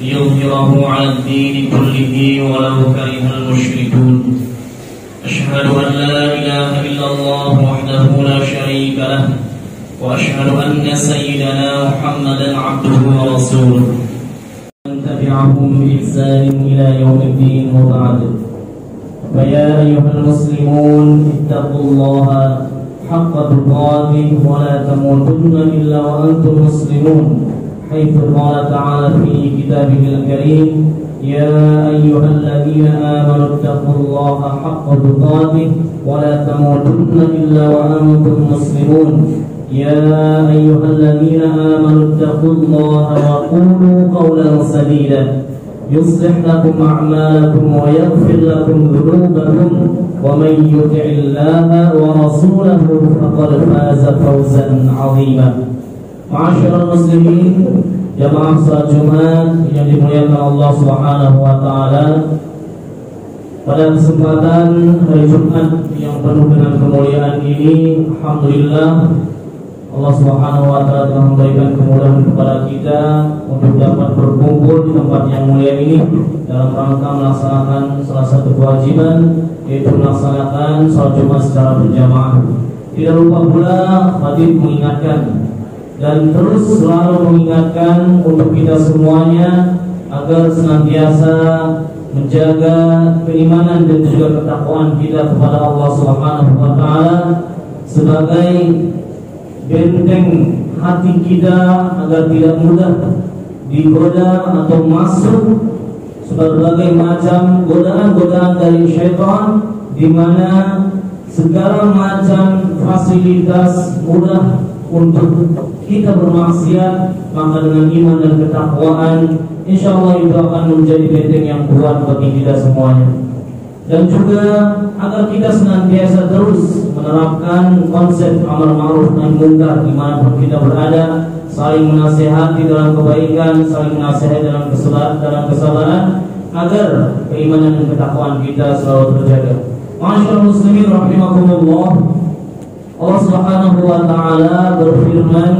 ليظهره على الدين كله ولو كره المشركون. أشهد أن لا إله إلا الله وحده لا شريك له، وأشهد أن سيدنا محمدا عبده ورسوله من تبعهم بإحسان إلى يوم الدين. وبعد، فيا أيها المسلمون اتقوا الله حق تقاته ولا تموتن إلا وأنتم مسلمون، حيث قال تعالى في كتابه الكريم: يا أيها الذين آمنوا اتقوا الله حق تقاته ولا تموتن إلا وأنتم مسلمون. يا أيها الذين آمنوا اتقوا الله وقولوا قولا سديدا يصلح لكم أعمالكم ويغفر لكم ذنوبكم، ومن يطع الله ورسوله فقد فاز فوزا عظيما. Ma'asyiral muslimin, jamaah salat Jumat yang dimuliakan Allah Subhanahu wa taala. Pada kesempatan hari Jumat yang penuh dengan kemuliaan ini, alhamdulillah Allah Subhanahu wa taala telah memberikan kemudahan kepada kita untuk dapat berkumpul di tempat yang mulia ini dalam rangka melaksanakan salah satu kewajiban, yaitu melaksanakan salat Jumat secara berjamaah. Tidak lupa pula khatib mengingatkan dan terus selalu mengingatkan untuk kita semuanya agar senantiasa menjaga keimanan dan juga ketakwaan kita kepada Allah Subhanahu wa taala sebagai benteng hati kita agar tidak mudah digoda atau masuk berbagai macam godaan-godaan dari syaitan, di mana segala macam fasilitas mudah untuk kita bermaksiat. Maka dengan iman dan ketakwaan, insyaallah itu akan menjadi benteng yang kuat bagi kita semuanya. Dan juga agar kita senantiasa terus menerapkan konsep amar ma'ruf nahi munkar dimanapun kita berada, saling menasihati dalam kebaikan, saling menasihati dalam kesabaran, agar keimanan dan ketakwaan kita selalu terjaga. Ma'asyiral muslimin rahimakumullah, Allah Subhanahu wa taala berfirman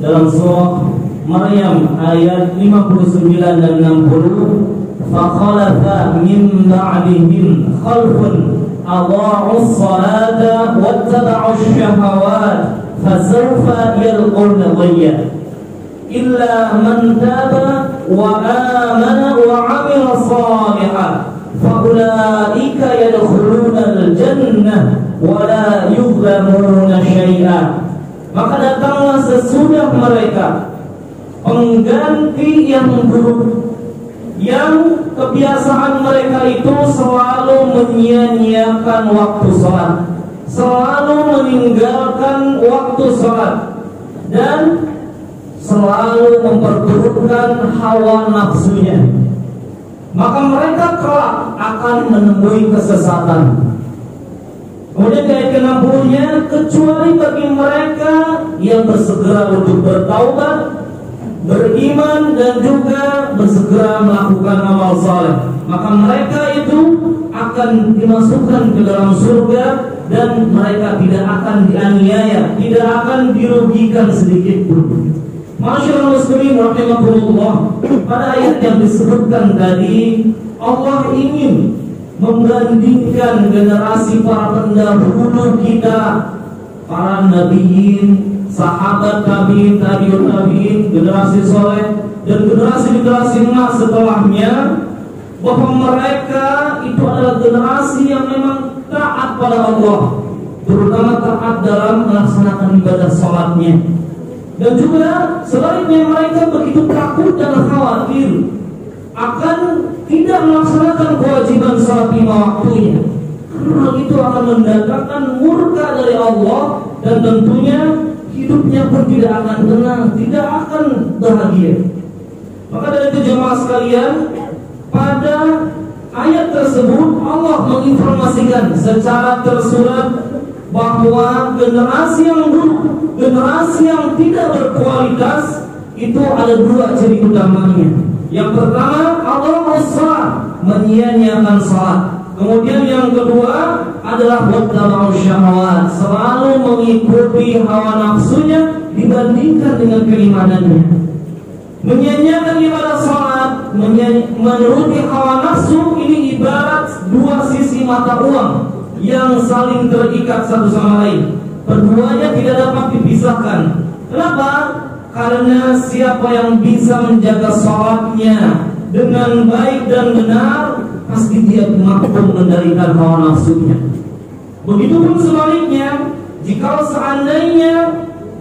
dalam surah Maryam ayat 59 dan 60, "Fakhalafa min ba'dihim khalfun adha'us salata wattaba'us syahawat fasawfa yalqawna ghayya illa man taba wa amana wa 'amila shalihan faulaika yadkhuluna al-jannah wala yuzlamuna syai'a." Maka datanglah sesudah mereka pengganti yang buruk, yang kebiasaan mereka itu selalu menyia-nyiakan waktu sholat, selalu meninggalkan waktu sholat, dan selalu memperturutkan hawa nafsunya. Maka mereka kelak akan menemui kesesatan. Kemudian ayat ke-60-nya, kecuali bagi mereka yang bersegera untuk bertaubat, beriman, dan juga bersegera melakukan amal saleh, maka mereka itu akan dimasukkan ke dalam surga dan mereka tidak akan dianiaya, tidak akan dirugikan sedikit pun. Ma'asyiral muslimin rahimakumullah, pada ayat yang disebutkan tadi, Allah ingin membandingkan generasi para pendahulu kita, para nabiyin, sahabat tabi'in, tabi'ut tabi'in, generasi soleh dan generasi emas setelahnya, bahwa mereka itu adalah generasi yang memang taat pada Allah, terutama taat dalam melaksanakan ibadah sholatnya. Dan juga sebaliknya mereka begitu takut dan khawatir akan tidak melaksanakan kewajiban sholat lima waktunya, karena hal itu akan mendatangkan murka dari Allah, dan tentunya hidupnya pun tidak akan tenang, tidak akan bahagia. Maka dari itu jemaah sekalian, pada ayat tersebut Allah menginformasikan secara tersurat bahwa generasi yang buruk, generasi yang tidak berkualitas itu ada dua ciri utamanya. Yang pertama, Allah menyia-nyiakan salat. Kemudian yang kedua adalah wattaba'us syahawat, selalu mengikuti hawa nafsunya dibandingkan dengan keimanannya. Menyia-nyiakan ibadah salat menuruti hawa nafsu ini ibarat dua sisi mata uang yang saling terikat satu sama lain. Keduanya tidak dapat dipisahkan. Kenapa? Karena siapa yang bisa menjaga sholatnya dengan baik dan benar, pasti dia mampu mengendalikan hawa nafsunya. Begitupun sebaliknya, jika seandainya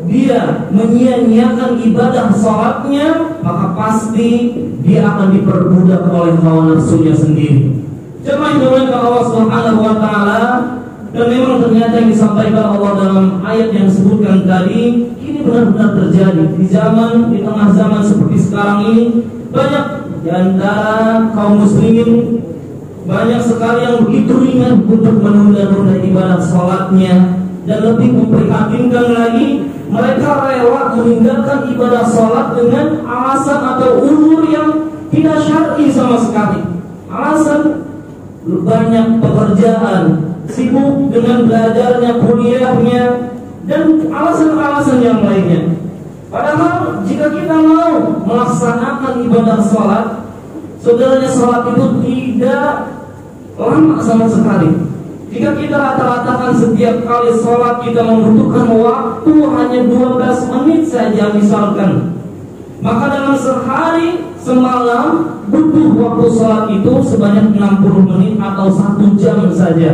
dia menyia-nyiakan ibadah sholatnya, maka pasti dia akan diperbudak oleh hawa nafsunya sendiri. Jemaah yang dimuliakan Allah Subhanahu wa taala, dan memang ternyata yang disampaikan Allah dalam ayat yang disebutkan tadi ini benar-benar terjadi di tengah zaman seperti sekarang ini. Banyak di antara kaum muslimin banyak sekali yang begitu ringan untuk menunda-nunda ibadah sholatnya, dan lebih memprihatinkan lagi, mereka rela meninggalkan ibadah sholat dengan alasan atau uzur yang tidak syar'i sama sekali. Alasan banyak pekerjaan, sibuk dengan belajarnya, kuliahnya, dan alasan-alasan yang lainnya. Padahal jika kita mau melaksanakan ibadah sholat, saudaranya, sholat itu tidak lama sama sekali. Jika kita rata-ratakan setiap kali sholat kita membutuhkan waktu hanya 12 menit saja misalkan, maka dalam sehari semalam butuh waktu sholat itu sebanyak 60 menit atau 1 jam saja.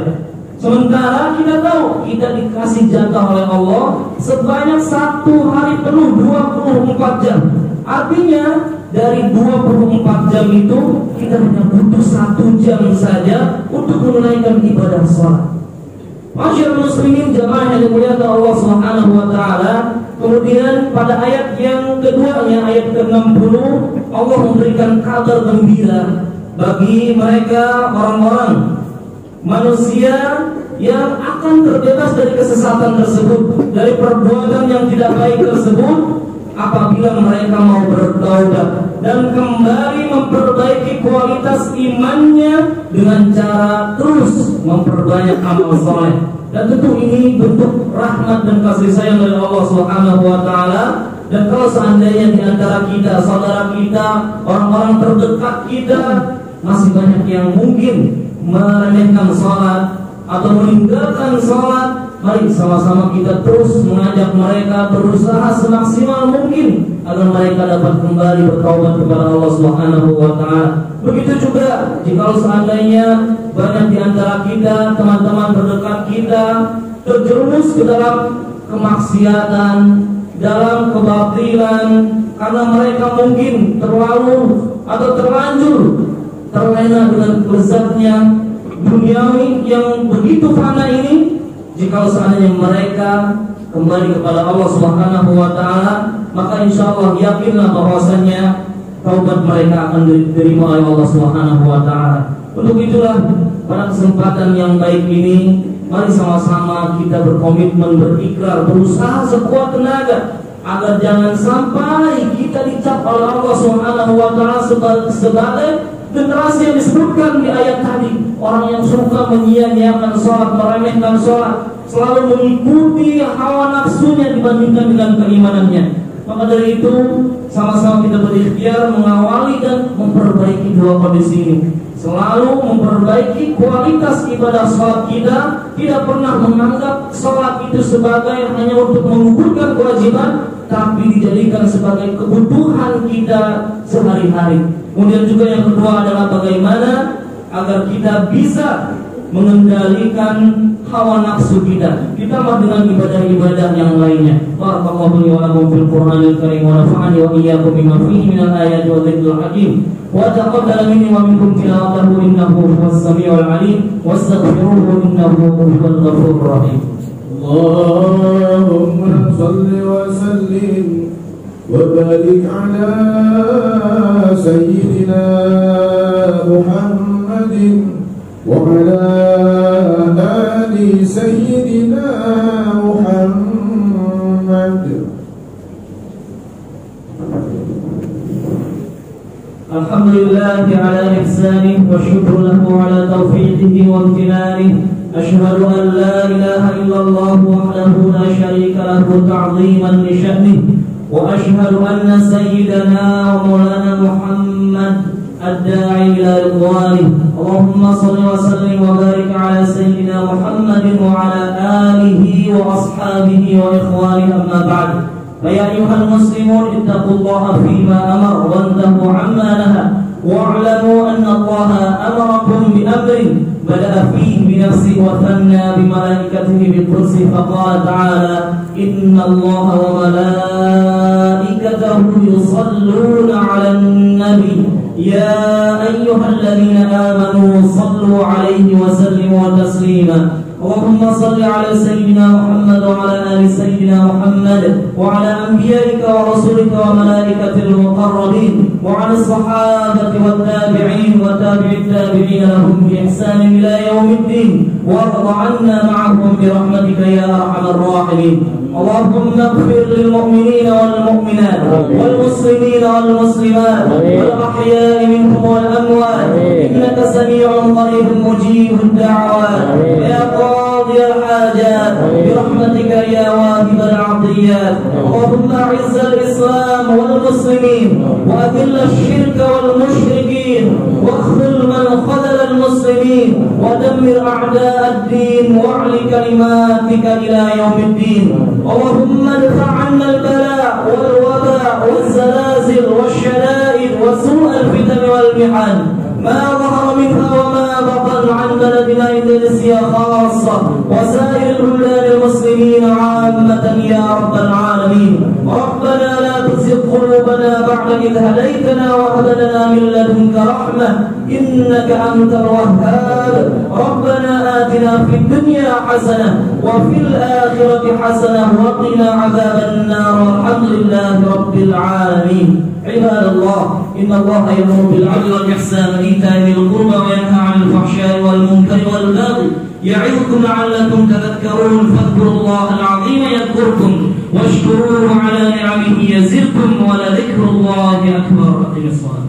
Sementara kita tahu kita dikasih jatah oleh Allah sebanyak 1 hari penuh 24 jam. Artinya dari 24 jam itu kita hanya butuh 1 jam saja untuk menunaikan ibadah sholat. Masyaallah muslimin jamaah yang dimuliakan Allah Subhanahu wa taala. Kemudian pada ayat yang keduanya, ayat ke-60, Allah memberikan kabar gembira bagi mereka orang-orang manusia yang akan terbebas dari kesesatan tersebut, dari perbuatan yang tidak baik tersebut, apabila mereka mau bertaubat dan kembali memperbaiki kualitas imannya dengan cara terus memperbanyak amal soleh. Dan tentu ini bentuk rahmat dan kasih sayang dari Allah Subhanahu wa taala. Dan kalau seandainya di antara kita, saudara kita, orang-orang terdekat kita masih banyak yang mungkin meremehkan sholat atau meninggalkan sholat, mari sama-sama kita terus mengajak mereka berusaha semaksimal mungkin agar mereka dapat kembali bertaubat kepada Allah Subhanahu wa taala. Begitu juga jika seandainya banyak di antara kita, teman-teman terdekat kita terjerumus ke dalam kemaksiatan, dalam kebatilan, karena mereka mungkin terlalu atau terlanjur terlena dengan lezatnya duniawi yang begitu fana ini. Jika seandainya mereka kembali kepada Allah Subhanahu wa taala, maka insyaallah yakinlah bahwasanya taubat mereka akan diterima oleh Allah Subhanahu wa taala. Untuk itulah pada kesempatan yang baik ini, mari sama-sama kita berkomitmen, berikrar, berusaha sekuat tenaga agar jangan sampai kita dicap oleh Allah Subhanahu wa taala sebagai generasi yang disebutkan di ayat tadi, orang yang suka menyia-nyiakan sholat, meremehkan sholat, selalu mengikuti hawa nafsunya dibandingkan dengan keimanannya. Maka dari itu sama-sama kita berikhtiar mengawali dan memperbaiki dua kondisi ini. Selalu memperbaiki kualitas ibadah sholat kita, tidak pernah menganggap sholat itu sebagai hanya untuk menggugurkan kewajiban, tapi dijadikan sebagai kebutuhan kita sehari-hari. Kemudian juga yang kedua adalah bagaimana agar kita bisa mengendalikan hawa nafsu kita, ditambah dengan ibadah-ibadah yang lainnya. Barakallahu li wa lakum fil Qur'anil Karim wa nafa'ani wa iyyakum bima fihi minal ayati wa dzikril hakim. Wa taqabbal minni wa minkum tilawatahu innahu huwas samiul alim. Wastaghfiruhu innahu huwal ghafurur rahim. Allahumma shalli wa sallim wa barik ala sayyidina Muhammadin وعلى آل سيدنا محمد. الحمد لله على إحسانه والشكر له على توفيقه وامتنانه. أشهد أن لا إله إلا الله وحده لا شريك له تعظيما لشأنه. وأشهد أن سيدنا ومولانا محمد الداعي إلى رضوانه. اللهم صل وسلم وبارك على سيدنا محمد وعلى آله وأصحابه وإخوانه، أما بعد. فيا أيها المسلمون اتقوا الله فيما أمر وانتهوا عما نهى، واعلموا أن الله أمركم بأمر بدأ فيه بنفسه وثنى بملائكته بقدسه، فقال تعالى: إن الله وملائكته يصلون على النبي يا أيها الذين آمنوا صلوا عليه وسلموا تسليما. اللهم صل على سيدنا محمد وعلى آل سيدنا محمد وعلى أنبيائك ورسلك وملائكة المقربين وعلى الصحابة والتابعين وتابع التابعين لهم بإحسان إلى يوم الدين، وارض عنا معهم برحمتك يا أرحم الراحمين. اللهم اغفر للمؤمنين والمؤمنات والمسلمين والمسلمات والأحياء منهم والأموات، إنك سميع قريب مجيب الدعوات يا قاضي الحاجات برحمتك يا واهب العطيات. اللهم أعز الإسلام والمسلمين وأذل الشرك والمشركين، واخذل من خذل المسلمين، ودمر أعداء الدين، واعل كلماتك إلى يوم الدين. اللهم ادفع عنا البلاء والوباء والزلازل والشدائد وسوء الفتن والمحن ما ظهر منها وما بطن عن بلدنا إندونيسيا خاصة وسائر البلدان المسلمين عامة يا رب العالمين. ربنا لا تزغ قلوبنا بعد إذ هديتنا وهب لنا من لدنك رحمة إنك أنت الوهاب. ربنا آتنا في الدنيا حسنة وفي الآخرة حسنة وقنا عذاب النار، والحمد لله رب العالمين. عباد الله، إن الله يأمر بالعدل والإحسان وإيتاء ذي القربى وينهى عن الفحشاء والمنكر والبغي يعظكم لعلكم تذكرون. فاذكروا الله العظيم يذكركم واشكروه على نعمه يزدكم ولذكر الله أكبر. أقم الصلاة.